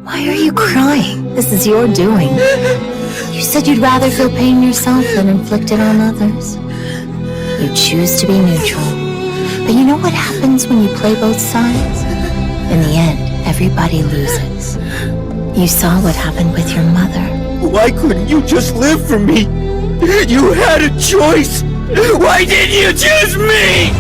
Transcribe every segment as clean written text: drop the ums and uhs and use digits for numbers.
Why are you crying? This is your doing. You said you'd rather feel pain yourself than inflict it on others. You choose to be neutral. But you know what happens when you play both sides? In the end, everybody loses. You saw what happened with your mother. Why couldn't you just live for me? You had a choice! Why didn't you choose me?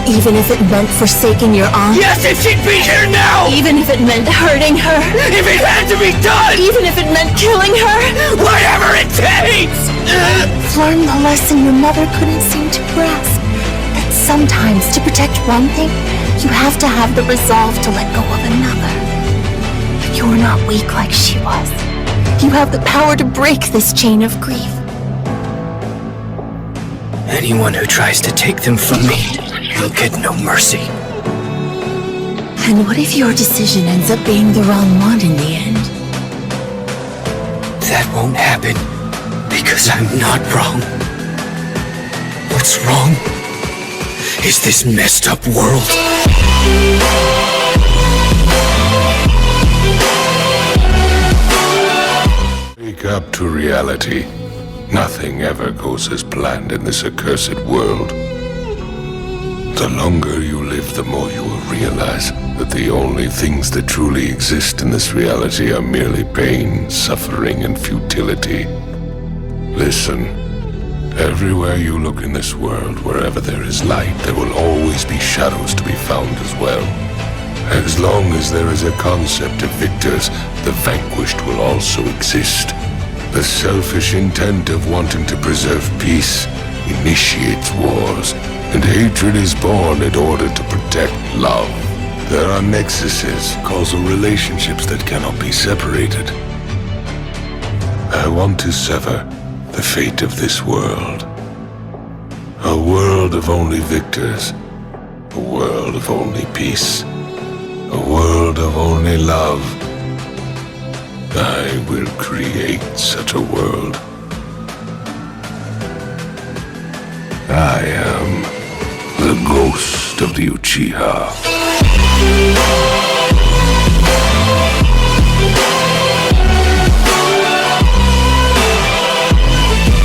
Even if it meant forsaking your aunt? Yes, if she'd be here now! Even if it meant hurting her? If it had to be done! Even if it meant killing her? Whatever it takes! Learn the lesson your mother couldn't seem to grasp. That sometimes, to protect one thing, you have to have the resolve to let go of another. You're not weak like she was. You have the power to break this chain of grief. Anyone who tries to take them from me will get no mercy. And what if your decision ends up being the wrong one in the end? That won't happen, because I'm not wrong. What's wrong is this messed up world. Wake up to reality. Nothing ever goes as planned in this accursed world. The longer you live, the more you will realize that the only things that truly exist in this reality are merely pain, suffering, and futility. Listen, everywhere you look in this world, wherever there is light, there will always be shadows to be found as well. As long as there is a concept of victors, the vanquished will also exist. The selfish intent of wanting to preserve peace initiates wars, and hatred is born in order to protect love. There are nexuses, causal relationships that cannot be separated. I want to sever the fate of this world. A world of only victors. A world of only peace. A world of only love. I will create such a world. I am the ghost of the Uchiha.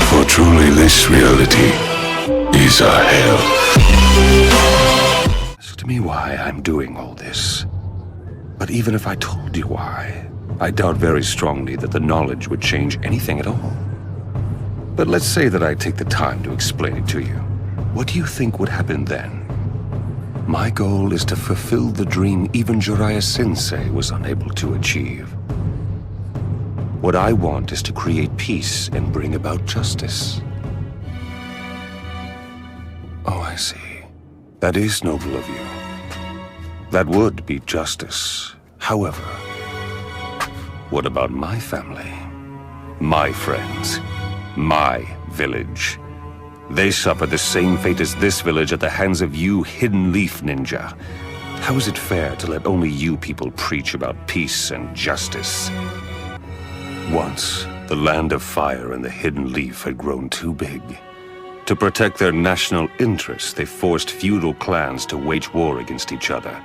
For truly this reality is a hell. Ask me why I'm doing all this. But even if I told you why, I doubt very strongly that the knowledge would change anything at all. But let's say that I take the time to explain it to you. What do you think would happen then? My goal is to fulfill the dream even Jiraiya-sensei was unable to achieve. What I want is to create peace and bring about justice. Oh, I see. That is noble of you. That would be justice. However, what about my family? My friends? My village? They suffer the same fate as this village at the hands of you, Hidden Leaf Ninja. How is it fair to let only you people preach about peace and justice? Once, the Land of Fire and the Hidden Leaf had grown too big. To protect their national interests, they forced feudal clans to wage war against each other,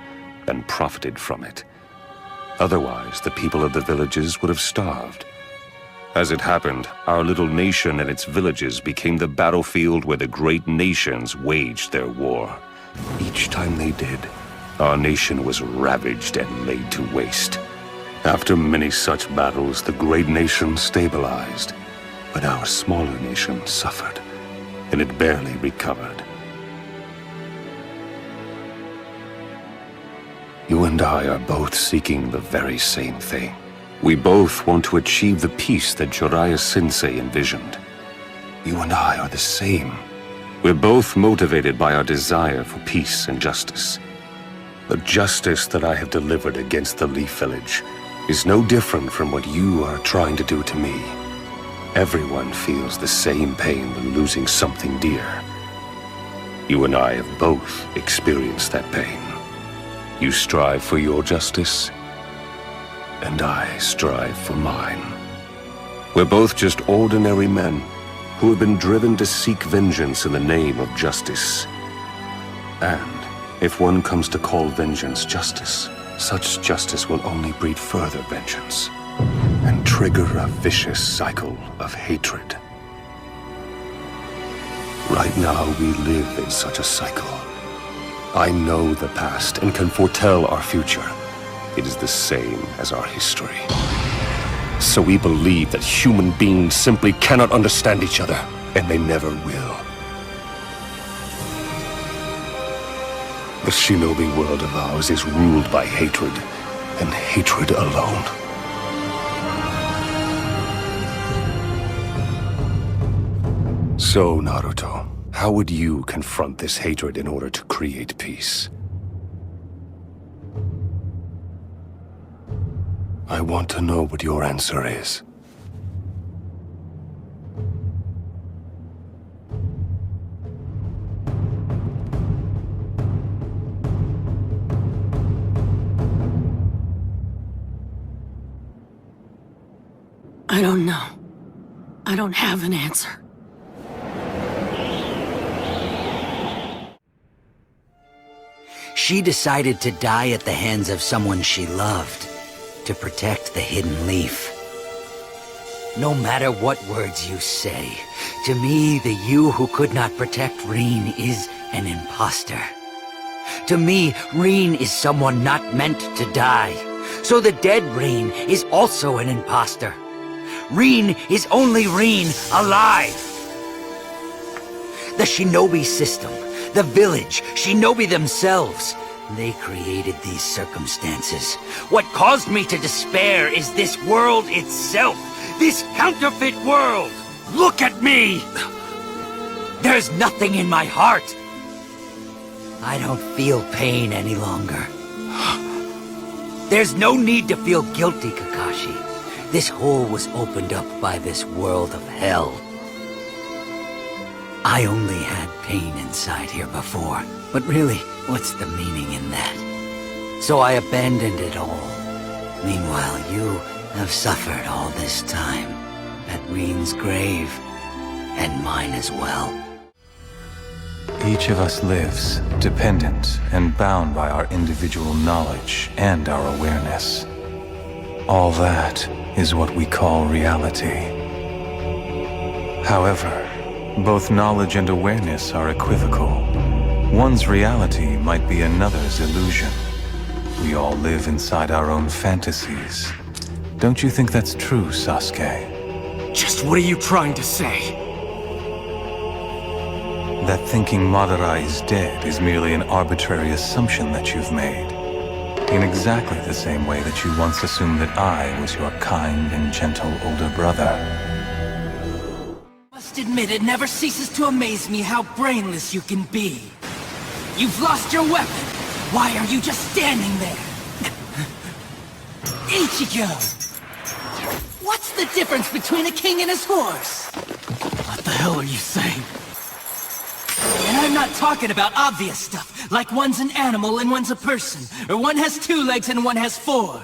and profited from it. Otherwise, the people of the villages would have starved. As it happened, our little nation and its villages became the battlefield where the great nations waged their war. Each time they did, our nation was ravaged and laid to waste. After many such battles, the great nation stabilized, but our smaller nation suffered, and it barely recovered. You and I are both seeking the very same thing. We both want to achieve the peace that Jiraiya-sensei envisioned. You and I are the same. We're both motivated by our desire for peace and justice. The justice that I have delivered against the Leaf Village is no different from what you are trying to do to me. Everyone feels the same pain when losing something dear. You and I have both experienced that pain. You strive for your justice, and I strive for mine. We're both just ordinary men who have been driven to seek vengeance in the name of justice. And if one comes to call vengeance justice, such justice will only breed further vengeance and trigger a vicious cycle of hatred. Right now, we live in such a cycle. I know the past and can foretell our future. It is the same as our history. So we believe that human beings simply cannot understand each other, and they never will. The shinobi world of ours is ruled by hatred, and hatred alone. So, Naruto, how would you confront this hatred in order to create peace? I want to know what your answer is. I don't know. I don't have an answer. She decided to die at the hands of someone she loved, to protect the hidden leaf. No matter what words you say, to me, the you who could not protect Rin is an imposter. To me, Rin is someone not meant to die. So the dead Rin is also an imposter. Rin is only Rin alive. The shinobi system, the village, shinobi themselves, they created these circumstances. What caused me to despair is this world itself, this counterfeit world. Look at me! There's nothing in my heart. I don't feel pain any longer. There's no need to feel guilty, Kakashi. This hole was opened up by this world of hell. I only had pain inside here before, but really, what's the meaning in that? So I abandoned it all. Meanwhile, you have suffered all this time at Rin's grave, and mine as well. Each of us lives dependent and bound by our individual knowledge and our awareness. All that is what we call reality. However, both knowledge and awareness are equivocal. One's reality might be another's illusion. We all live inside our own fantasies. Don't you think that's true, Sasuke? Just what are you trying to say? That thinking Madara is dead is merely an arbitrary assumption that you've made. In exactly the same way that you once assumed that I was your kind and gentle older brother. Must admit, it never ceases to amaze me how brainless you can be. You've lost your weapon. Why are you just standing there? Ichigo! What's the difference between a king and his horse? What the hell are you saying? And I'm not talking about obvious stuff, like one's an animal and one's a person, or one has 2 legs and one has 4.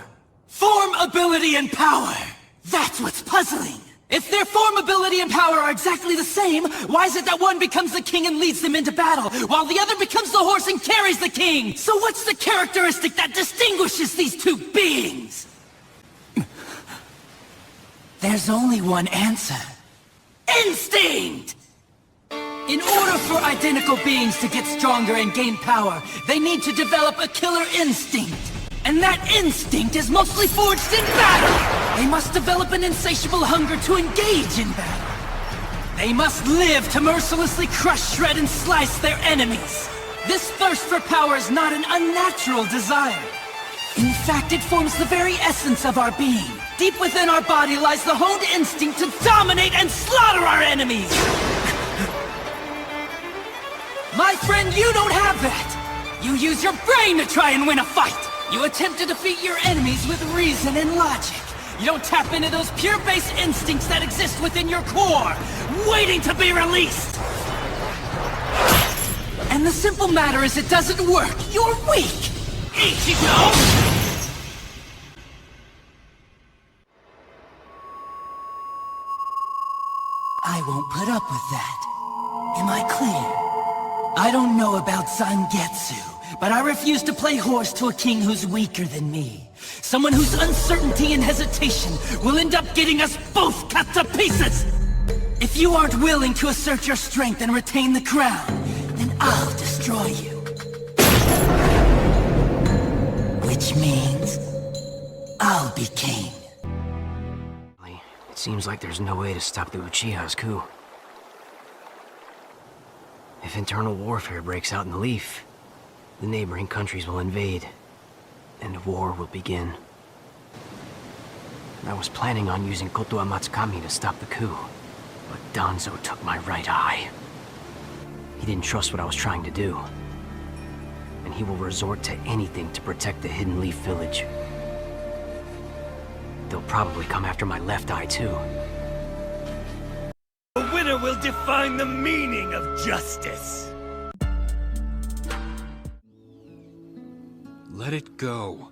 Form, ability, and power! That's what's puzzling! If their form, ability, and power are exactly the same, why is it that one becomes the king and leads them into battle, while the other becomes the horse and carries the king? So what's the characteristic that distinguishes these 2 beings? There's only one answer. Instinct! In order for identical beings to get stronger and gain power, they need to develop a killer instinct. And that instinct is mostly forged in battle! They must develop an insatiable hunger to engage in battle. They must live to mercilessly crush, shred, and slice their enemies. This thirst for power is not an unnatural desire. In fact, it forms the very essence of our being. Deep within our body lies the honed instinct to dominate and slaughter our enemies! My friend, you don't have that! You use your brain to try and win a fight! You attempt to defeat your enemies with reason and logic. You don't tap into those pure-based instincts that exist within your core, waiting to be released! And the simple matter is it doesn't work. You're weak! Ichigo! I won't put up with that. Am I clear? I don't know about Zangetsu, But I refuse to play horse to a king who's weaker than me. Someone whose uncertainty and hesitation will end up getting us both cut to pieces! If you aren't willing to assert your strength and retain the crown, then I'll destroy you. Which means I'll be king. It seems like there's no way to stop the Uchiha's coup. If internal warfare breaks out in the Leaf, the neighboring countries will invade, and war will begin. I was planning on using Kotoa Matsukami to stop the coup, but Danzo took my right eye. He didn't trust what I was trying to do, and he will resort to anything to protect the Hidden Leaf village. They'll probably come after my left eye, too. The winner will define the meaning of justice. Let it go.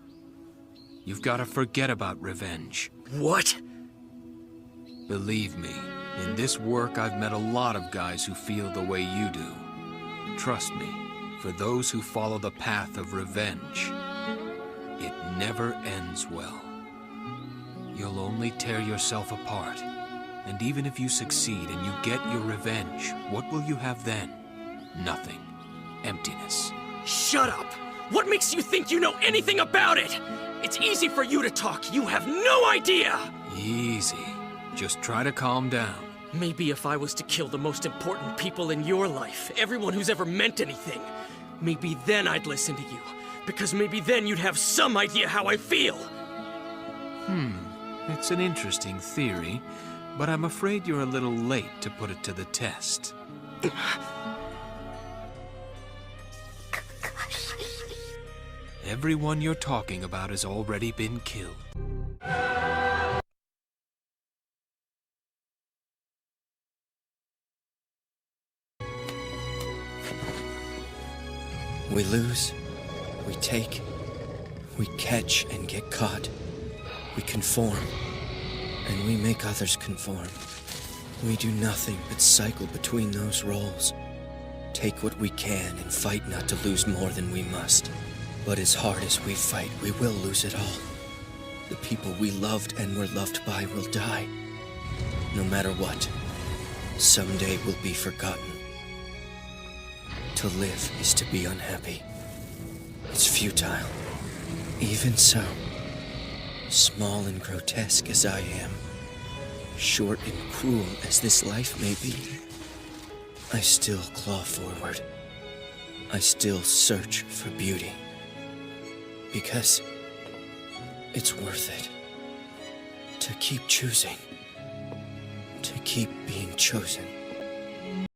You've got to forget about revenge. What? Believe me, in this work I've met a lot of guys who feel the way you do. Trust me, for those who follow the path of revenge, it never ends well. You'll only tear yourself apart. And even if you succeed and you get your revenge, what will you have then? Nothing. Emptiness. Shut up! What makes you think you know anything about it? It's easy for you to talk. You have no idea! Easy. Just try to calm down. Maybe if I was to kill the most important people in your life, everyone who's ever meant anything, maybe then I'd listen to you. Because maybe then you'd have some idea how I feel. It's an interesting theory, but I'm afraid you're a little late to put it to the test. Everyone you're talking about has already been killed. We lose, we take, we catch and get caught. We conform, and we make others conform. We do nothing but cycle between those roles. Take what we can and fight not to lose more than we must. But as hard as we fight, we will lose it all. The people we loved and were loved by will die. No matter what, someday we'll be forgotten. To live is to be unhappy. It's futile. Even so, small and grotesque as I am, short and cruel as this life may be, I still claw forward. I still search for beauty. Because it's worth it to keep choosing, to keep being chosen.